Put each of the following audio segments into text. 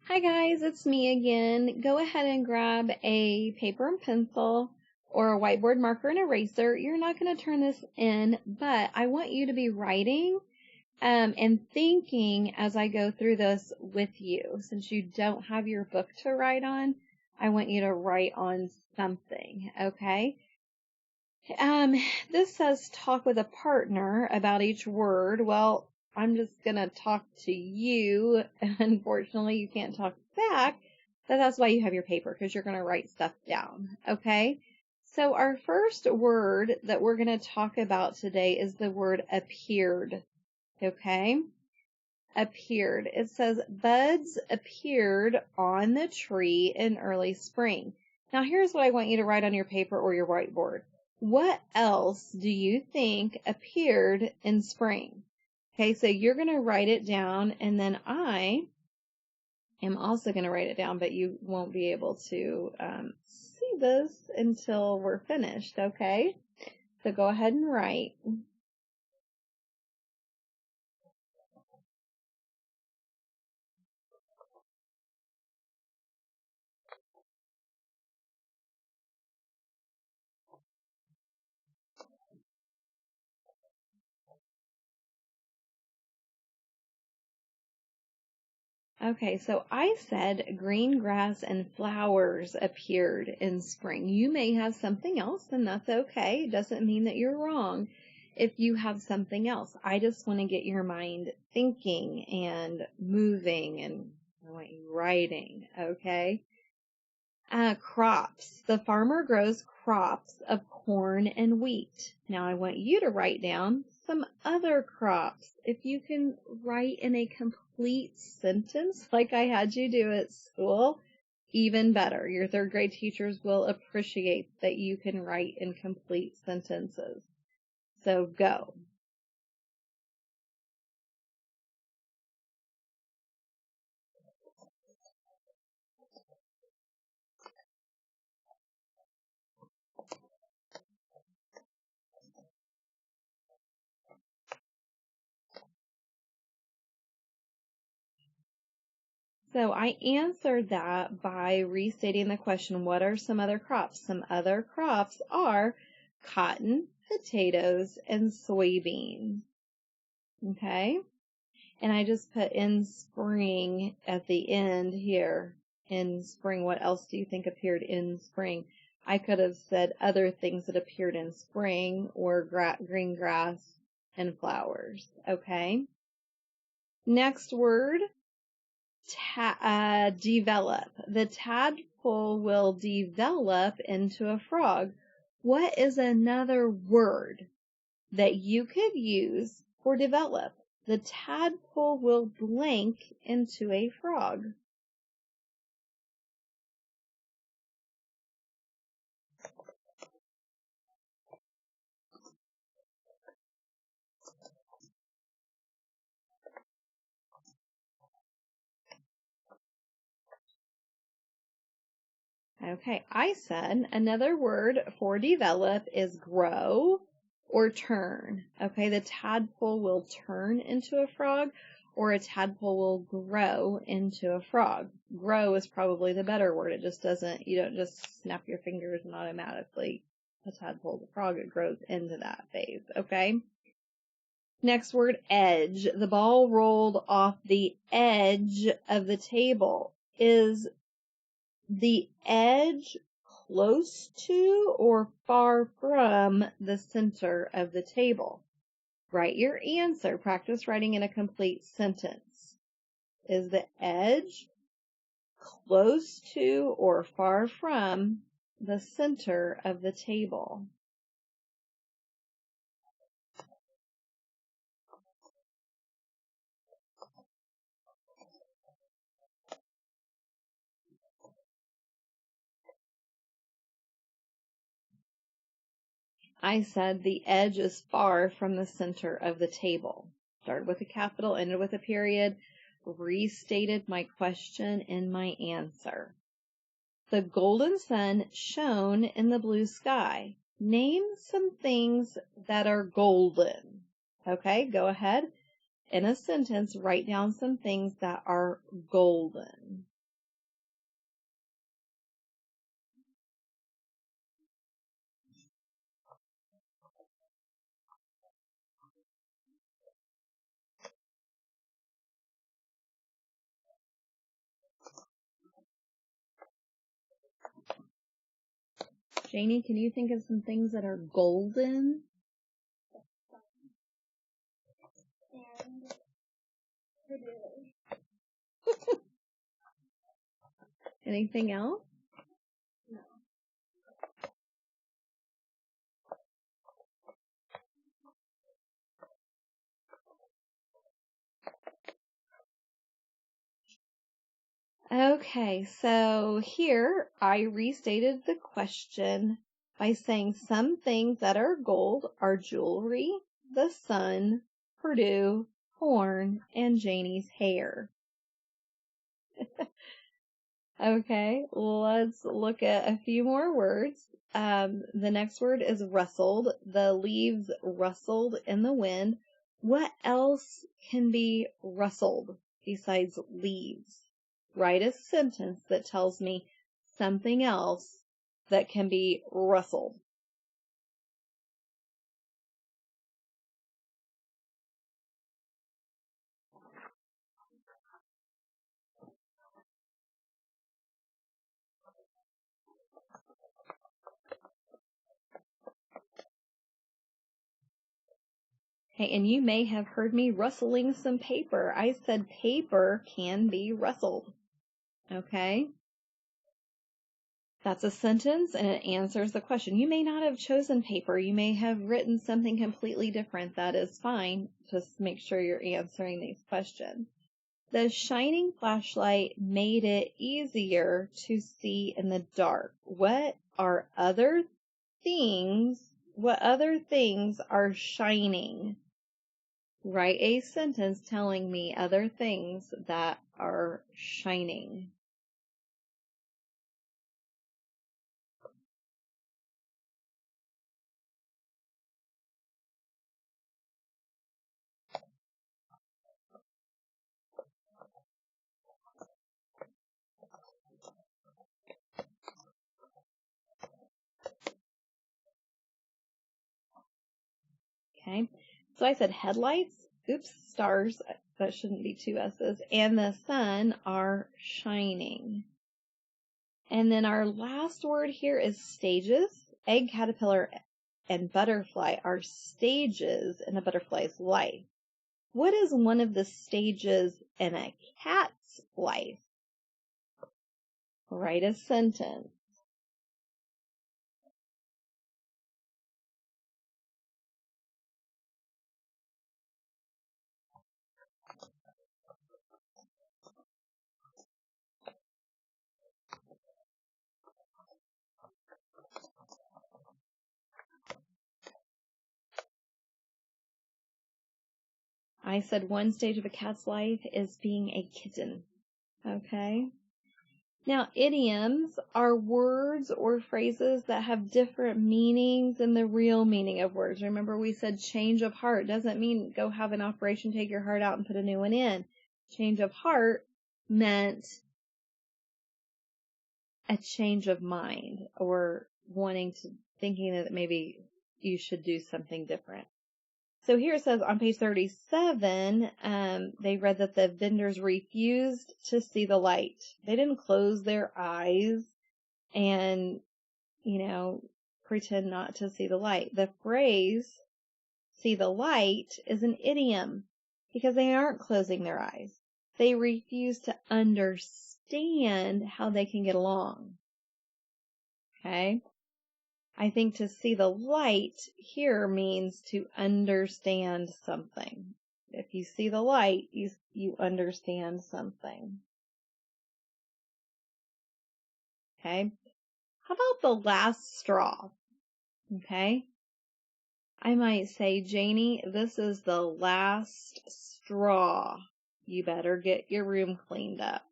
Hi guys, it's me again. Go ahead and grab a paper and pencil or a whiteboard marker and eraser. You're not going to turn this in, but I want you to be writing and thinking as I go through this with you. Since you don't have your book to write on, I want you to write on something, okay? This says talk with a partner about each word. Well, I'm just going to talk to you. Unfortunately, you can't talk back, but that's why you have your paper, because you're going to write stuff down. Okay. So our first word that we're going to talk about today is the word appeared. Okay. Appeared. It says buds appeared on the tree in early spring. Now here's what I want you to write on your paper or your whiteboard. What else do you think appeared in spring? Okay, so you're going to write it down, and then I am also going to write it down, but you won't be able to see this until we're finished, okay? So go ahead and write. Okay, so I said green grass and flowers appeared in spring. You may have something else, and that's okay. It doesn't mean that you're wrong if you have something else. I just want to get your mind thinking and moving, and I want you writing, okay? Crops. The farmer grows crops of corn and wheat. Now I want you to write down some other crops. If you can write in a complete sentence like I had you do at school, even better. Your third grade teachers will appreciate that you can write in complete sentences. So go. So I answered that by restating the question, what are some other crops? Some other crops are cotton, potatoes, and soybeans. Okay? And I just put in spring at the end here. In spring, what else do you think appeared in spring? I could have said other things that appeared in spring or green grass and flowers. Okay? Next word. Develop. The tadpole will develop into a frog. What is another word that you could use for develop? The tadpole will blank into a frog. Okay, I said another word for develop is grow or turn. Okay, the tadpole will turn into a frog, or a tadpole will grow into a frog. Grow is probably the better word. It just doesn't, you don't just snap your fingers and automatically a tadpole is a frog. It grows into that phase. Okay. Next word, edge. The ball rolled off the edge of the table. Is the edge close to or far from the center of the table? Write your answer. Practice writing in a complete sentence. Is the edge close to or far from the center of the table? I said the edge is far from the center of the table. Started with a capital, ended with a period, restated my question and my answer. The golden sun shone in the blue sky. Name some things that are golden. Okay, go ahead. In a sentence, write down some things that are golden. Janie, can you think of some things that are golden? Anything else? Okay, so here I restated the question by saying some things that are gold are jewelry, the sun, Purdue, corn, and Janie's hair. Okay, let's look at a few more words. The next word is rustled. The leaves rustled in the wind. What else can be rustled besides leaves? Write a sentence that tells me something else that can be rustled. Okay, and you may have heard me rustling some paper. I said paper can be rustled. Okay? That's a sentence and it answers the question. You may not have chosen paper. You may have written something completely different. That is fine. Just make sure you're answering these questions. The shining flashlight made it easier to see in the dark. What other things are shining? Write a sentence telling me other things that are shining. Okay, so I said headlights, stars, that shouldn't be two S's, and the sun are shining. And then our last word here is stages. Egg, caterpillar, and butterfly are stages in a butterfly's life. What is one of the stages in a cat's life? Write a sentence. I said one stage of a cat's life is being a kitten. Okay? Now, idioms are words or phrases that have different meanings than the real meaning of words. Remember, we said change of heart doesn't mean go have an operation, take your heart out, and put a new one in. Change of heart meant a change of mind or thinking that maybe you should do something different. So here it says on page 37, they read that the vendors refused to see the light. They didn't close their eyes and, pretend not to see the light. The phrase, see the light, is an idiom because they aren't closing their eyes. They refuse to understand how they can get along. Okay? I think to see the light here means to understand something. If you see the light, you understand something. Okay? How about the last straw? Okay? I might say, Janie, this is the last straw. You better get your room cleaned up.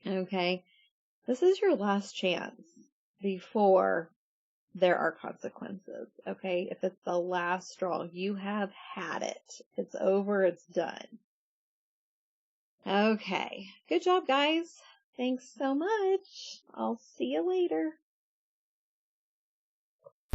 Okay? This is your last chance before there are consequences, okay? If it's the last straw, you have had it. It's over, it's done. Okay, good job, guys. Thanks so much. I'll see you later.